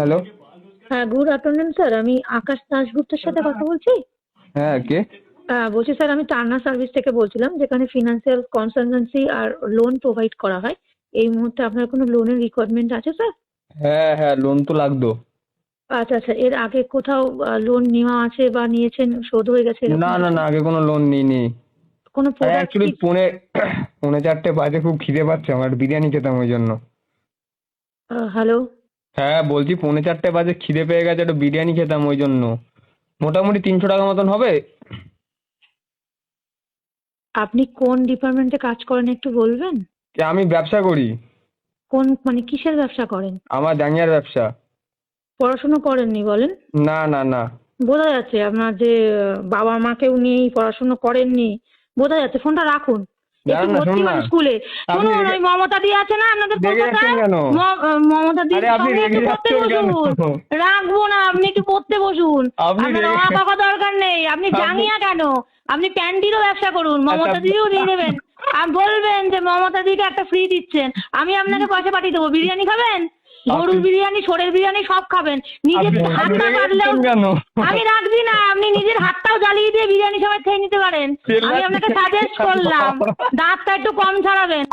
Hello. হ্যাঁ, good afternoon sir. আমি আকাশ দাশগুপ্তের সাথে কথা বলছি। হ্যাঁ, কে? বলছি স্যার, আমি টার্না সার্ভিস থেকে বলছিলাম, যেখানে ফিনান্সিয়াল কনসালটেন্সি আর লোন প্রোভাইড করা হয়। এই মুহূর্তে আপনার কোনো লোনের রিকোয়ারমেন্ট আছে স্যার? হ্যাঁ হ্যাঁ, লোন তো লাগতো। আচ্ছা আচ্ছা, এর আগে কোথাও লোন নেওয়া আছে বা নিয়েছেন, শোধ হয়ে গেছে না এরকম না কিছু? না, আগে কোনো লোন নিইনি। কোনো প্রোডাক্ট অ্যাকচুয়ালি কি? পৌনে চারটে বাজে, খুব খিদে পাচ্ছে আমার, বিরিয়ানি খেতাম ওই জন্য। হ্যালো। হ্যাঁ বলছি, পৌনে চারটে বাজে খিদে পেয়ে গেছে, একটু বিরিয়ানি খেতাম ওই জন্য। মোটামুটি 300 টাকা মতন হবে। আপনি কোন ডিপার্টমেন্টে কাজ করেন একটু বলবেন? আমি ব্যবসা করি। কোন, মানে কিসের ব্যবসা করেন? আমার জাঙ্গিয়ার ব্যবসা। পড়াশোনা করেননি বলেন? না না না। বোঝা যাচ্ছে আপনার যে বাবা মাকেও নিয়েই পড়াশোনা করেননি, বোঝা যাচ্ছে। ফোনটা রাখুন, একটু জানেন না, ভর্তি শুনুন হন না। স্কুলে। আপনি শুনুন, ওই মমতা দি আছে না আপনাদের রেগে যাচ্ছেন কলকাতায়? কেন? মমতা দির আরে আপনি সঙ্গে একটু রেগে পড়তে যাচ্ছেন কেন? বসুন। রাখবো না, আপনি একটু পড়তে বসুন। আপনি আপনার রেগে কাকা দরকার নেই, আপনি জাঙ্গিয়া কেন? আপনি প্যান্টিরও ব্যবসা করুন, মমতা আচ্ছা। দিও দিয়ে দেবেন। আর বলবেন যে মমতা দিকে একটা ফ্রি দিচ্ছেন, আমি আপনাকে পয়সা পাঠিয়ে দেবো। বিরিয়ানি খাবেন? গরুর বিরিয়ানি, ছোড়ের বিরিয়ানি সব খাবেন। নিজের আপনি হাত আপনি না রেগে কাটলেও যাচ্ছেন কেন? আমি রাখছি না, আপনি নিজের হাতটাও জ্বালিয়ে দিয়ে বিরিয়ানি সবাই খেয়ে নিতে পারেন। আমি আপনাকে সাজেস্ট করলাম দাঁতটা একটু কম ছাড়াবেন।